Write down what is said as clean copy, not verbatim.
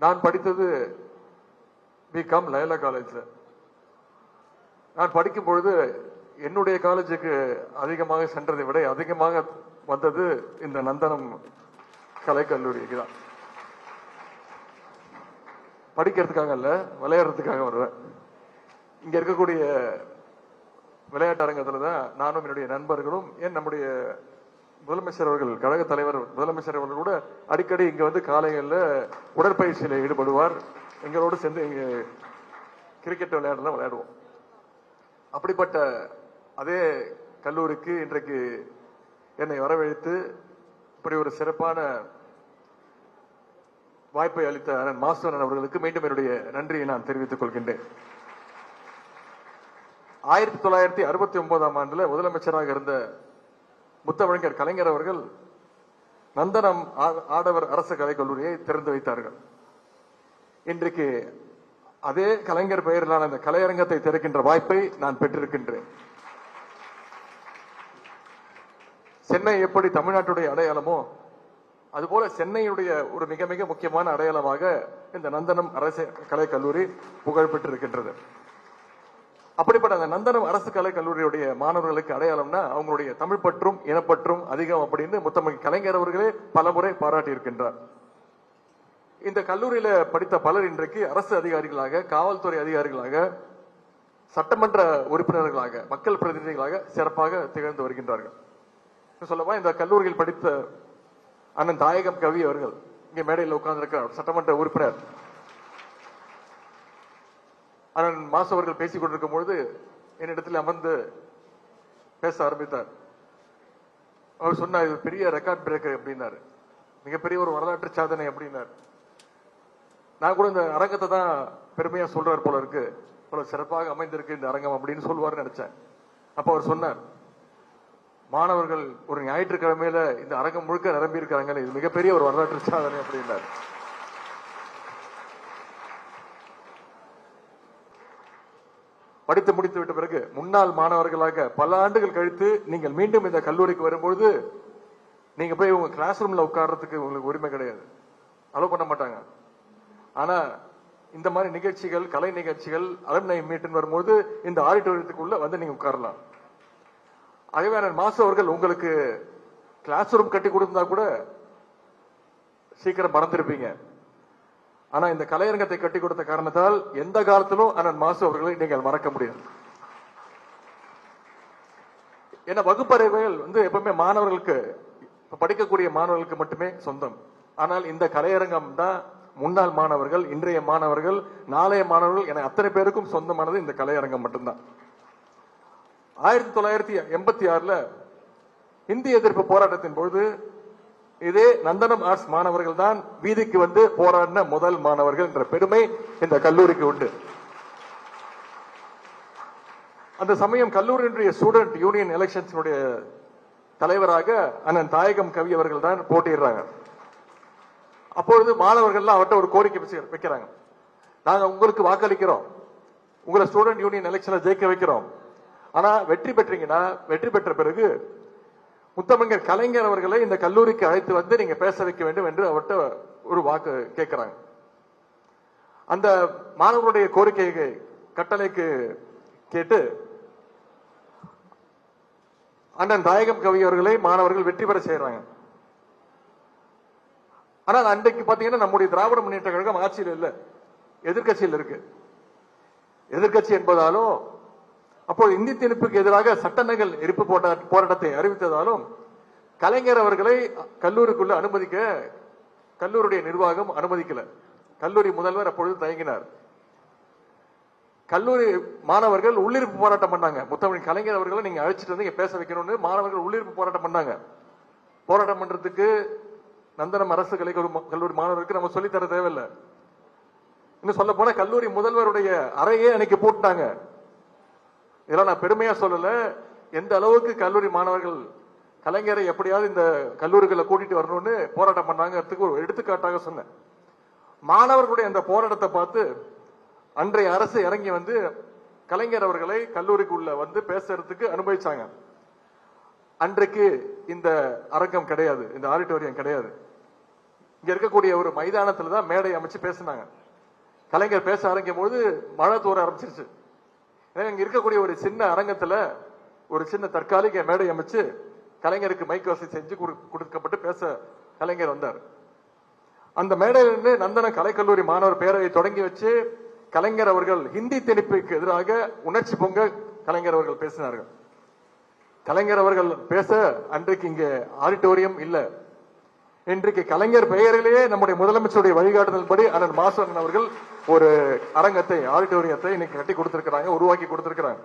நான் படித்தது பிகாம் லயலா காலேஜ்ல. நான் படிக்கும் பொழுது என்னுடைய காலேஜுக்கு அதிகமாக சென்றதை விட அதிகமாக வந்தது இந்த நந்தனம் கலைக்கல்லூரிக்கு தான். படிக்கிறதுக்காக அல்ல, விளையாடுறதுக்காக வருவேன். இங்க இருக்கக்கூடிய விளையாட்டு அரங்கத்துல தான் நானும் என்னுடைய நண்பர்களும் நம்முடைய முதலமைச்சர் அவர்கள், கழக தலைவர் முதலமைச்சர் அவர்கள் கூட அடிக்கடி இங்க வந்து காலைகள்ல உடற்பயிற்சியில ஈடுபடுவார். எங்களோடு சேர்ந்து இங்க கிரிக்கெட் விளையாடலாம் விளையாடுவோம். அப்படிப்பட்ட அதே கல்லூரிக்கு இன்றைக்கு என்னை வரவழைத்து இப்படி ஒரு சிறப்பான வாய்ப்பை அளித்த அண்ணன் மாஸ்டர் அவர்களுக்கு மீண்டும் என்னுடைய நன்றியை நான் தெரிவித்துக் கொள்கின்றேன். 1969ஆம் ஆண்டுல முதலமைச்சராக இருந்த முத்தமிழர் கலைஞர் அவர்கள் நந்தனம் ஆடவர் அரசு கலைக்கல்லூரியை திறந்து வைத்தார்கள். இன்றைக்கு அதே கலைஞர் பெயரிலான அந்த கலையரங்கத்தை திறக்கின்ற வாய்ப்பை நான் பெற்றிருக்கின்றேன். சென்னை எப்படி தமிழ்நாட்டுடைய அடையாளமோ அதுபோல சென்னையுடைய ஒரு மிக மிக முக்கியமான அடையாளமாக இந்த நந்தனம் அரசு கலைக்கல்லூரி புகழ் பெற்றிருக்கின்றது. அப்படிப்பட்ட அந்த நந்தனம் அரசு கலைக்கல்லூரியுடைய மாணவர்களுக்கு அடையாளம்னா அவங்களுடைய தமிழ் பற்றும் இனப்பற்றும் அதிகம் அப்படின்னு முத்தமிழ் கலைஞர் அவர்களே பலமுறை பாராட்டி இருக்கின்றார். இந்த கல்லூரியில படித்த பலர் இன்றைக்கு அரசு அதிகாரிகளாக, காவல்துறை அதிகாரிகளாக, சட்டமன்ற உறுப்பினர்களாக, மக்கள் பிரதிநிதிகளாக சிறப்பாக திகழ்ந்து வருகின்றார்கள். சொல்லவா இந்த கல்லூரியில் படித்த அண்ணன் தாயகம் கவி அவர்கள் இங்கே மேடையில் உட்கார்ந்திருக்கிறார், சட்டமன்ற உறுப்பினர். அண்ணன் மாசு அவர்கள் பேசிக் கொண்டிருக்கும் பொழுது என்னிடத்தில் அமர்ந்து பேச ஆரம்பித்தார். அவர் சொன்னார், இது பெரிய ரெக்கார்ட் பிரேக்கர் அப்படின்னாரு, மிகப்பெரிய ஒரு வரலாற்று சாதனை அப்படின்னாரு. நான் கூட இந்த அரங்கத்தை தான் பெருமையா சொல்றார் போல இருக்கு, போல சிறப்பாக அமைந்திருக்கு இந்த அரங்கம் அப்படின்னு சொல்லுவார்னு நினைச்சேன். அப்ப அவர் சொன்னார், மாணவர்கள் ஒரு ஞாயிற்றுக்கிழமையில இந்த அரங்கம் முழுக்க நிரம்பி இருக்காங்க, இது மிகப்பெரிய ஒரு வரலாற்று சாதனை அப்படின்னாரு. படித்து முடித்து விட்ட பிறகு முன்னாள் மாணவர்களாக பல ஆண்டுகள் கழித்து நீங்கள் மீண்டும் இந்த கல்லூரிக்கு வரும்பொழுது நீங்க போய் உங்க கிளாஸ் ரூம்ல உட்கார்றதுக்கு உங்களுக்கு உரிமை கிடையாது, அலோவ் பண்ண மாட்டாங்க. ஆனா இந்த மாதிரி நிகழ்ச்சிகள், கலை நிகழ்ச்சிகள், அலுமினை மீட்னு வரும்போது இந்த ஆடிட்டோரியத்துக்குள்ள வந்து நீங்க உட்காரலாம். ஆகவே மாசு அவர்கள் உங்களுக்கு கிளாஸ் ரூம் கட்டி கொடுத்தா கூட சீக்கிரம் மறந்திருப்பீங்க. ஆனா இந்த கலையரங்கத்தை கட்டி கொடுத்த காரணத்தால் எந்த காலத்திலும் அண்ணன் மாசு அவர்களை நீங்கள் மறக்க முடியாது. ஏன்னா வகுப்பறைகள் வந்து எப்பவுமே மாணவர்களுக்கு, படிக்கக்கூடிய மாணவர்களுக்கு மட்டுமே சொந்தம். ஆனால் இந்த கலையரங்கம் தான் முன்னாள் மாணவர்கள், இன்றைய மாணவர்கள், நாளைய மாணவர்கள் என அத்தனை பேருக்கும் சொந்தமானது இந்த கலையரங்கம் மட்டும்தான். 1986 இந்தி எதிர்ப்பு போராட்டத்தின் பொழுது இதே நந்தனம் ஆர்ட்ஸ் மாணவர்கள் தான் வீதிக்கு வந்து போராடின முதல் மாணவர்கள் என்ற பெருமை இந்த கல்லூரிக்கு உண்டு. அந்த சமயம் கல்லூரியினுடைய ஸ்டூடெண்ட் யூனியன் எலெக்ஷன்ஸ் தலைவராக அண்ணன் தாயகம் கவி அவர்கள் தான் போட்டியிடுறாங்க. அப்பொழுது மாணவர்கள் அவர்கிட்ட ஒரு கோரிக்கை வைக்கிறாங்க, நாங்க உங்களுக்கு வாக்களிக்கிறோம், உங்களை ஸ்டூடெண்ட் யூனியன் எலெக்ஷன்ல ஜெயிக்க வைக்கிறோம், ஆனா வெற்றி பெற்றீங்கன்னா, வெற்றி பெற்ற பிறகு முத்தமிழர் கலைஞர் அவர்களை இந்த கல்லூரிக்கு அழைத்து வந்து நீங்க பேச வைக்க வேண்டும் என்று அவர்கிட்ட ஒரு வாக்கு கேட்கிறாங்க. அந்த மாணவருடைய கோரிக்கை கட்டளைக்கு கேட்டு அண்ணன் தாயகம் கவி அவர்களை மாணவர்கள் வெற்றி பெற செய்யறாங்க. ஆனால் அன்றைக்கு பாத்தீங்கன்னா நம்முடைய திராவிட முன்னேற்ற கழகம் ஆட்சியில் இல்ல, எதிர்கட்சியில் இருக்கு. எதிர்கட்சி என்பதாலும் அப்போது இந்தி திணிப்புக்கு எதிராக சட்டங்கள் எரிப்பு போராட்டத்தை அறிவித்ததாலும் கலைஞர் அவர்களை கல்லூரிக்குள்ள அனுமதிக்க கல்லூரியுடைய நிர்வாகம் அனுமதிக்கல. கல்லூரி முதல்வர் அப்பொழுது தயங்கினார். கல்லூரி மாணவர்கள் உள்ளிருப்பு போராட்டம் பண்ணாங்க. முத்தமிழ் கலைஞர் அவர்களை நீங்க அழைச்சிட்டு வந்து பேச வைக்கணும்னு மாணவர்கள் உள்ளிருப்பு போராட்டம் பண்ணாங்க. போராட்டம் பண்றதுக்கு நந்தனம் அரசு கல்லூரி மாணவர்களுக்கு நம்ம சொல்லித்தர தேவையில்லை. இன்னும் சொல்ல போனா கல்லூரி முதல்வருடைய அறையே அன்னைக்கு போட்டாங்க. இதெல்லாம் நான் பெருமையா சொல்லல, எந்த அளவுக்கு கல்லூரி மாணவர்கள் கலைஞரை எப்படியாவது இந்த கல்லூரிகளை கூட்டிட்டு வரணும்னு போராட்டம் பண்ணாங்கிறதுக்கு ஒரு எடுத்துக்காட்டாக சொன்னேன். மாணவர்களுடைய அந்த போராட்டத்தை பார்த்து அன்றைய அரசு இறங்கி வந்து கலைஞர் அவர்களை கல்லூரிக்குள்ள வந்து பேசுறதுக்கு அனுமதிச்சாங்க. அன்றைக்கு இந்த அரங்கம் கிடையாது, இந்த ஆடிட்டோரியம் கிடையாது. இங்க இருக்கக்கூடிய ஒரு மைதானத்துல தான் மேடை அமைச்சு பேசினாங்க. கலைஞர் பேச ஆரம்பிக்கும் போது மழை தூர ஆரம்பிச்சிருச்சு. இங்க இருக்கக்கூடிய ஒரு சின்ன அரங்கத்துல ஒரு சின்ன தற்காலிக மேடை அமைச்சு கலைஞருக்கு மைக் வசதி செஞ்சு கொடுக்கப்பட்டு பேச கலைஞர் வந்தார். அந்த மேடையிலிருந்து நந்தனம் கலைக்கல்லூரி மாணவர் பேரவை தொடங்கி வச்சு கலைஞர் அவர்கள் ஹிந்தி திணிப்புக்கு எதிராக உணர்ச்சி பொங்க கலைஞர் அவர்கள் பேசினார்கள். கலைஞர் அவர்கள் பேச அன்றைக்கு இங்க ஆடிட்டோரியம் இல்ல. இன்றைக்கு கலைஞர் பெயரிலேயே நம்முடைய முதலமைச்சருடைய வழிகாட்டுதல் படி அண்ணன் மாசன் அவர்கள் ஒரு அரங்கத்தை ஆடிட்டோரியத்தை இன்னைக்கு கட்டி கொடுத்திருக்கிறாங்க, உருவாக்கி கொடுத்திருக்கிறாங்க.